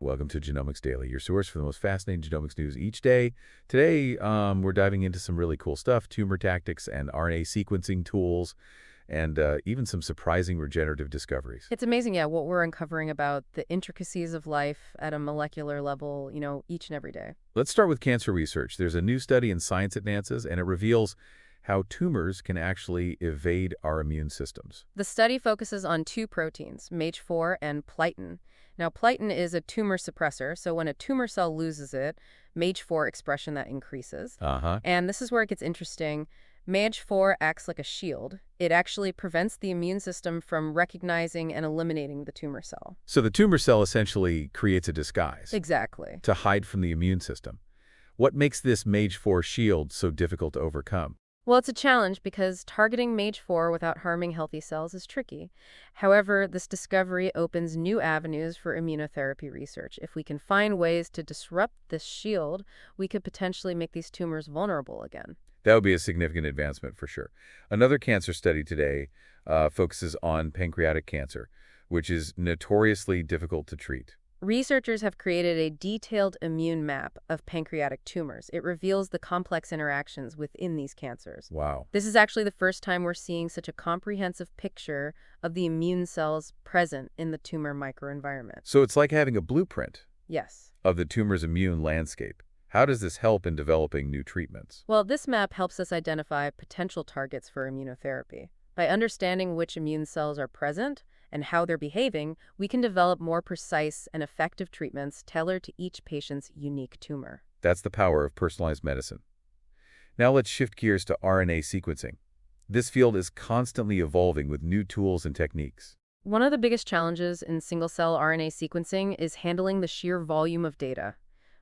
Welcome to Genomics Daily, your source for the most fascinating genomics news each day. Today, we're diving into some really cool stuff, tumor tactics and RNA sequencing tools, and even some surprising regenerative discoveries. It's amazing, yeah, what we're uncovering about the intricacies of life at a molecular level, each and every day. Let's start with cancer research. There's a new study in Science Advances, and it reveals how tumors can actually evade our immune systems. The study focuses on two proteins, MAGE4 and plytin. Now, plytin is a tumor suppressor, so when a tumor cell loses it, MAGE4 expression that increases. Uh-huh. And this is where it gets interesting. MAGE4 acts like a shield. It actually prevents the immune system from recognizing and eliminating the tumor cell. So the tumor cell essentially creates a disguise Exactly. to hide from the immune system. What makes this MAGE4 shield so difficult to overcome? Well, it's a challenge because targeting MAGE4 without harming healthy cells is tricky. However, this discovery opens new avenues for immunotherapy research. If we can find ways to disrupt this shield, we could potentially make these tumors vulnerable again. That would be a significant advancement for sure. Another cancer study today focuses on pancreatic cancer, which is notoriously difficult to treat. Researchers have created a detailed immune map of pancreatic tumors. It reveals the complex interactions within these cancers. Wow. This is actually the first time we're seeing such a comprehensive picture of the immune cells present in the tumor microenvironment. So it's like having a blueprint Yes. of the tumor's immune landscape. How does this help in developing new treatments? Well, this map helps us identify potential targets for immunotherapy. By understanding which immune cells are present and how they're behaving, we can develop more precise and effective treatments tailored to each patient's unique tumor. That's the power of personalized medicine. Now let's shift gears to RNA sequencing. This field is constantly evolving with new tools and techniques. One of the biggest challenges in single-cell RNA sequencing is handling the sheer volume of data.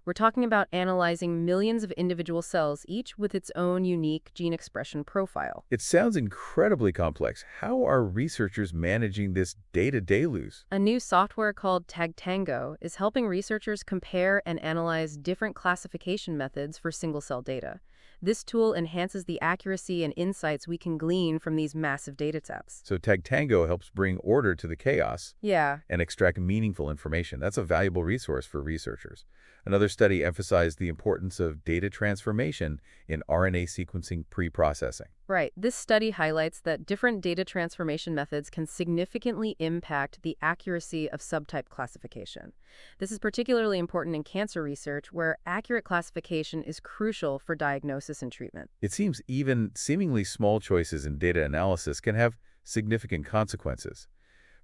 We're talking about analyzing millions of individual cells, each with its own unique gene expression profile. It sounds incredibly complex. How are researchers managing this data deluge? A new software called TagTango is helping researchers compare and analyze different classification methods for single-cell data. This tool enhances the accuracy and insights we can glean from these massive data sets. So TagTango helps bring order to the chaos Yeah. and extract meaningful information. That's a valuable resource for researchers. Another study emphasized the importance of data transformation in RNA sequencing pre-processing. Right. This study highlights that different data transformation methods can significantly impact the accuracy of subtype classification. This is particularly important in cancer research, where accurate classification is crucial for diagnosis and treatment. It seems even seemingly small choices in data analysis can have significant consequences.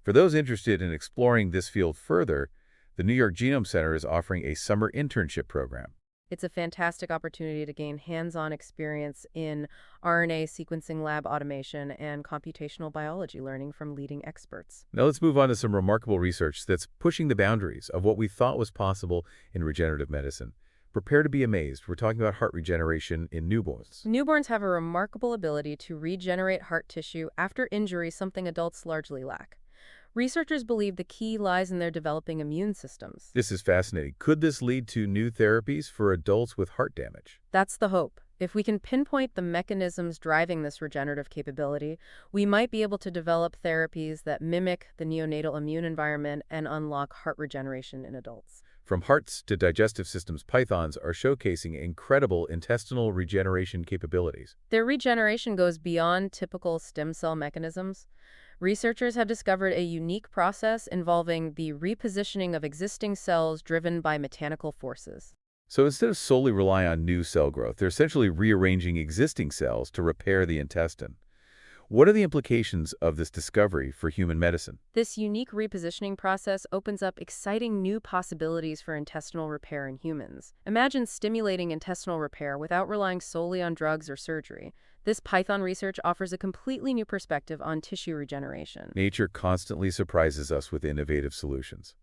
For those interested in exploring this field further, the New York Genome Center is offering a summer internship program. It's a fantastic opportunity to gain hands-on experience in RNA sequencing lab automation and computational biology learning from leading experts. Now let's move on to some remarkable research that's pushing the boundaries of what we thought was possible in regenerative medicine. Prepare to be amazed. We're talking about heart regeneration in newborns. Newborns have a remarkable ability to regenerate heart tissue after injury, something adults largely lack. Researchers believe the key lies in their developing immune systems. This is fascinating. Could this lead to new therapies for adults with heart damage? That's the hope. If we can pinpoint the mechanisms driving this regenerative capability, we might be able to develop therapies that mimic the neonatal immune environment and unlock heart regeneration in adults. From hearts to digestive systems, pythons are showcasing incredible intestinal regeneration capabilities. Their regeneration goes beyond typical stem cell mechanisms. Researchers have discovered a unique process involving the repositioning of existing cells driven by mechanical forces. So instead of solely relying on new cell growth, they're essentially rearranging existing cells to repair the intestine. What are the implications of this discovery for human medicine? This unique repositioning process opens up exciting new possibilities for intestinal repair in humans. Imagine stimulating intestinal repair without relying solely on drugs or surgery. This Python research offers a completely new perspective on tissue regeneration. Nature constantly surprises us with innovative solutions.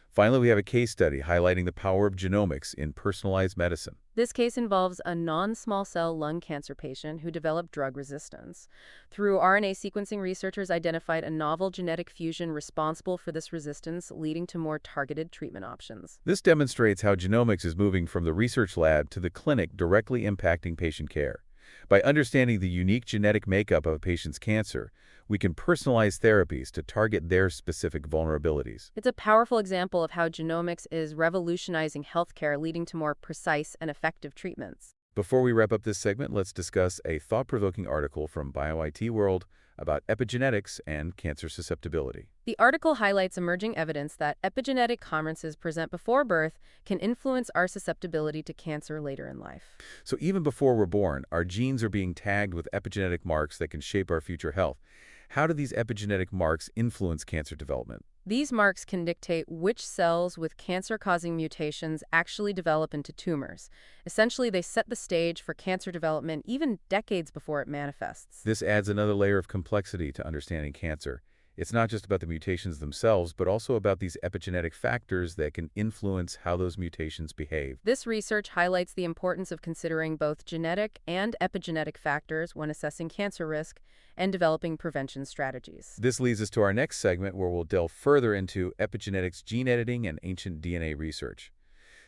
Finally, we have a case study highlighting the power of genomics in personalized medicine. This case involves a non-small cell lung cancer patient who developed drug resistance. Through RNA sequencing, researchers identified a novel genetic fusion responsible for this resistance, leading to more targeted treatment options. This demonstrates how genomics is moving from the research lab to the clinic, directly impacting patient care. By understanding the unique genetic makeup of a patient's cancer, we can personalize therapies to target their specific vulnerabilities. It's a powerful example of how genomics is revolutionizing healthcare, leading to more precise and effective treatments. Before we wrap up this segment, let's discuss a thought-provoking article from BioIT World about epigenetics and cancer susceptibility. The article highlights emerging evidence that epigenetic commonsenses present before birth can influence our susceptibility to cancer later in life. So even before we're born, our genes are being tagged with epigenetic marks that can shape our future health. How do these epigenetic marks influence cancer development? These marks can dictate which cells with cancer-causing mutations actually develop into tumors. Essentially, they set the stage for cancer development even decades before it manifests. This adds another layer of complexity to understanding cancer. It's not just about the mutations themselves, but also about these epigenetic factors that can influence how those mutations behave. This research highlights the importance of considering both genetic and epigenetic factors when assessing cancer risk and developing prevention strategies. This leads us to our next segment, where we'll delve further into epigenetics, gene editing, and ancient DNA research.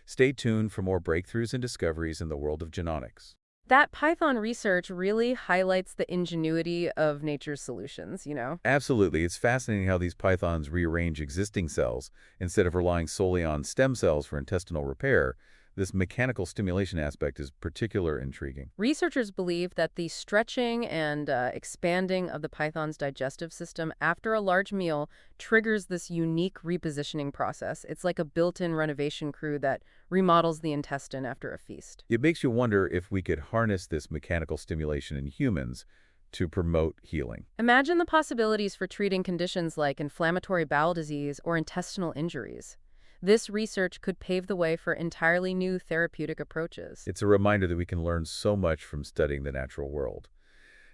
Stay tuned for more breakthroughs and discoveries in the world of genomics. That Python research really highlights the ingenuity of nature's solutions. Absolutely. It's fascinating how these pythons rearrange existing cells instead of relying solely on stem cells for intestinal repair. This mechanical stimulation aspect is particularly intriguing. Researchers believe that the stretching and expanding of the python's digestive system after a large meal triggers this unique repositioning process. It's like a built-in renovation crew that remodels the intestine after a feast. It makes you wonder if we could harness this mechanical stimulation in humans to promote healing. Imagine the possibilities for treating conditions like inflammatory bowel disease or intestinal injuries. This research could pave the way for entirely new therapeutic approaches. It's a reminder that we can learn so much from studying the natural world.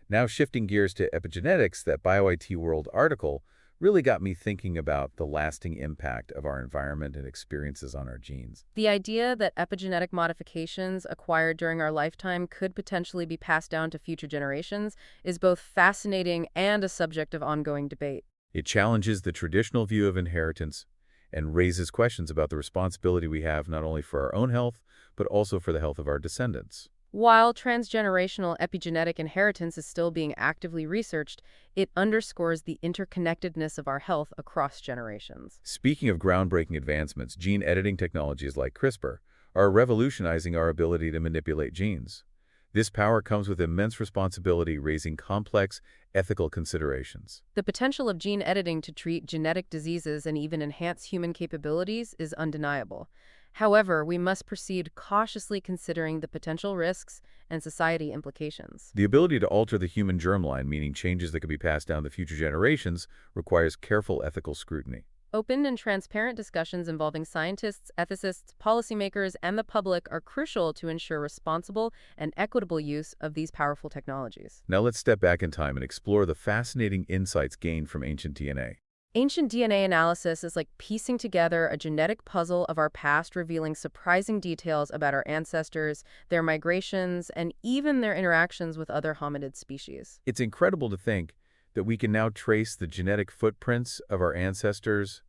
Now, shifting gears to epigenetics, that BioIT World article really got me thinking about the lasting impact of our environment and experiences on our genes. The idea that epigenetic modifications acquired during our lifetime could potentially be passed down to future generations is both fascinating and a subject of ongoing debate. It challenges the traditional view of inheritance and raises questions about the responsibility we have not only for our own health, but also for the health of our descendants. While transgenerational epigenetic inheritance is still being actively researched, it underscores the interconnectedness of our health across generations. Speaking of groundbreaking advancements, gene editing technologies like CRISPR are revolutionizing our ability to manipulate genes. This power comes with immense responsibility, raising complex ethical considerations. The potential of gene editing to treat genetic diseases and even enhance human capabilities is undeniable. However, we must proceed cautiously, considering the potential risks and society implications. The ability to alter the human germline, meaning changes that could be passed down to future generations, requires careful ethical scrutiny. Open and transparent discussions involving scientists, ethicists, policymakers, and the public are crucial to ensure responsible and equitable use of these powerful technologies. Now let's step back in time and explore the fascinating insights gained from ancient DNA. Ancient DNA analysis is like piecing together a genetic puzzle of our past, revealing surprising details about our ancestors, their migrations, and even their interactions with other hominid species. It's incredible to think that we can now trace the genetic footprints of our ancestors,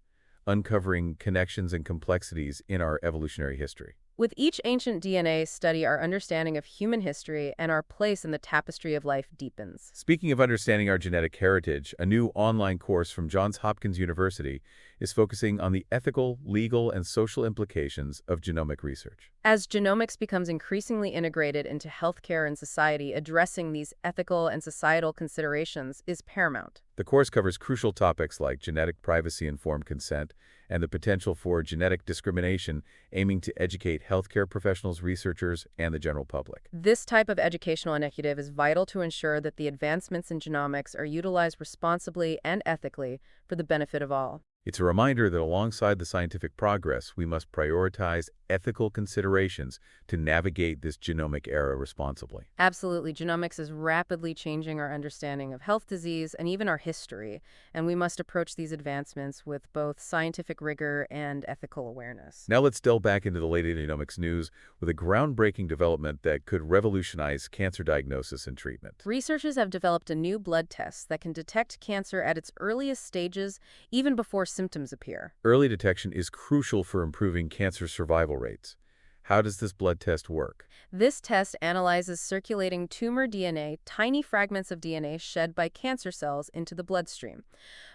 uncovering connections and complexities in our evolutionary history. With each ancient DNA study, our understanding of human history and our place in the tapestry of life deepens. Speaking of understanding our genetic heritage, a new online course from Johns Hopkins University is focusing on the ethical, legal, and social implications of genomic research. As genomics becomes increasingly integrated into healthcare and society, addressing these ethical and societal considerations is paramount. The course covers crucial topics like genetic privacy-informed consent and the potential for genetic discrimination, aiming to educate healthcare professionals, researchers, and the general public. This type of educational initiative is vital to ensure that the advancements in genomics are utilized responsibly and ethically for the benefit of all. It's a reminder that alongside the scientific progress, we must prioritize ethical considerations to navigate this genomic era responsibly. Absolutely. Genomics is rapidly changing our understanding of health, disease, and even our history, and we must approach these advancements with both scientific rigor and ethical awareness. Now let's delve back into the latest genomics news with a groundbreaking development that could revolutionize cancer diagnosis and treatment. Researchers have developed a new blood test that can detect cancer at its earliest stages, even before symptoms appear. Early detection is crucial for improving cancer survival rates. How does this blood test work? This test analyzes circulating tumor DNA, tiny fragments of DNA shed by cancer cells, into the bloodstream.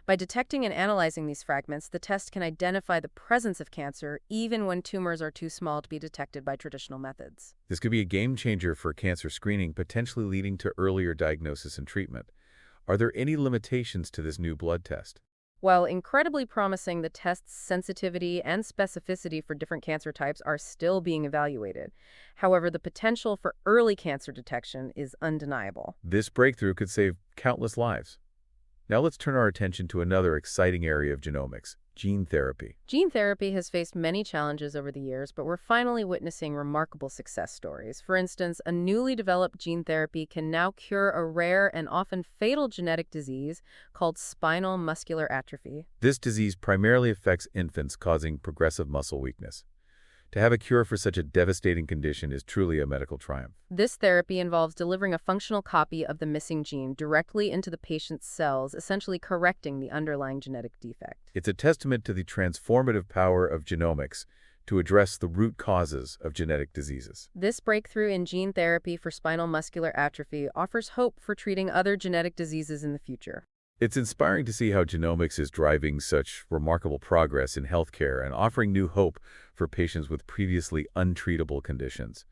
By detecting and analyzing these fragments, the test can identify the presence of cancer even when tumors are too small to be detected by traditional methods. This could be a game changer for cancer screening, potentially leading to earlier diagnosis and treatment. Are there any limitations to this new blood test? While incredibly promising, the test's sensitivity and specificity for different cancer types are still being evaluated. However, the potential for early cancer detection is undeniable. This breakthrough could save countless lives. Now let's turn our attention to another exciting area of genomics, gene therapy. Gene therapy has faced many challenges over the years, but we're finally witnessing remarkable success stories. For instance, a newly developed gene therapy can now cure a rare and often fatal genetic disease called spinal muscular atrophy. This disease primarily affects infants, causing progressive muscle weakness. To have a cure for such a devastating condition is truly a medical triumph. This therapy involves delivering a functional copy of the missing gene directly into the patient's cells, essentially correcting the underlying genetic defect. It's a testament to the transformative power of genomics to address the root causes of genetic diseases. This breakthrough in gene therapy for spinal muscular atrophy offers hope for treating other genetic diseases in the future. It's inspiring to see how genomics is driving such remarkable progress in healthcare and offering new hope for patients with previously untreatable conditions.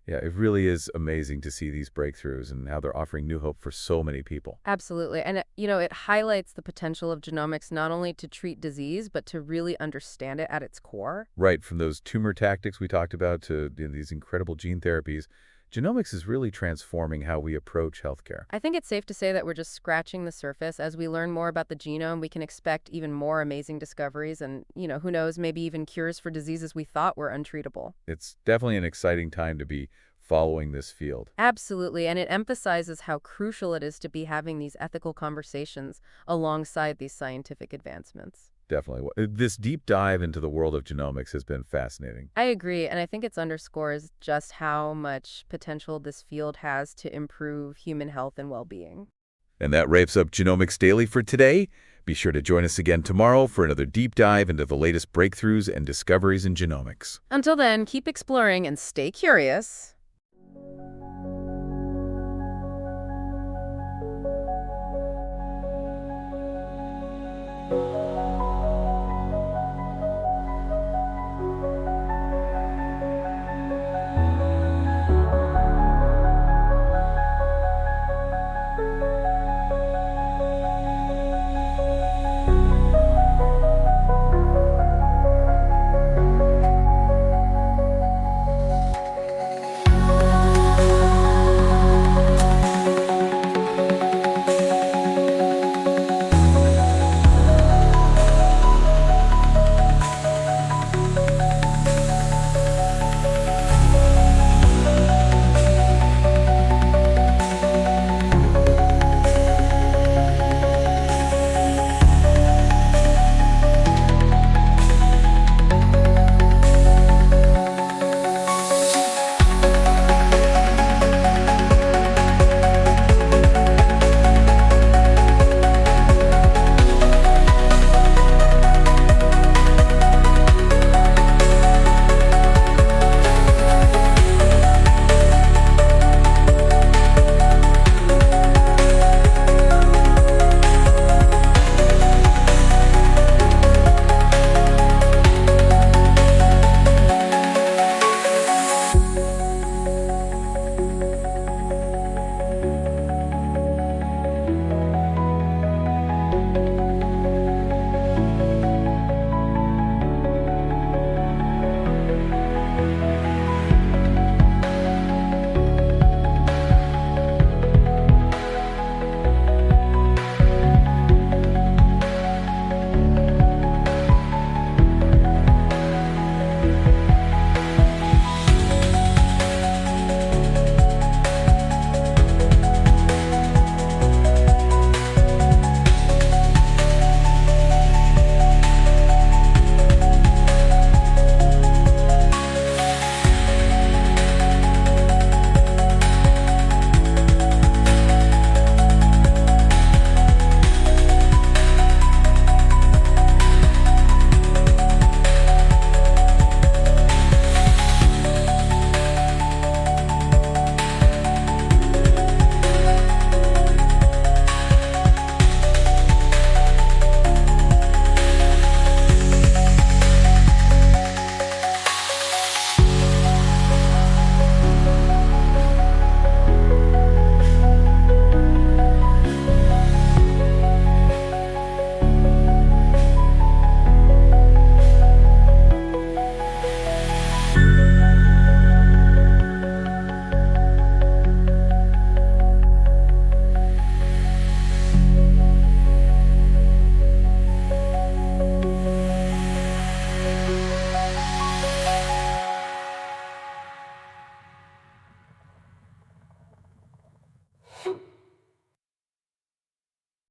Yeah, it really is amazing to see these breakthroughs and how they're offering new hope for so many people. Absolutely. And, it highlights the potential of genomics not only to treat disease, but to really understand it at its core. Right, from those tumor tactics we talked about to these incredible gene therapies, genomics is really transforming how we approach healthcare. I think it's safe to say that we're just scratching the surface. As we learn more about the genome, we can expect even more amazing discoveries and, who knows, maybe even cures for diseases we thought were untreatable. It's definitely an exciting time to be following this field. Absolutely, and it emphasizes how crucial it is to be having these ethical conversations alongside these scientific advancements. Definitely. This deep dive into the world of genomics has been fascinating. I agree, and I think it underscores just how much potential this field has to improve human health and well-being. And that wraps up Genomics Daily for today. Be sure to join us again tomorrow for another deep dive into the latest breakthroughs and discoveries in genomics. Until then, keep exploring and stay curious.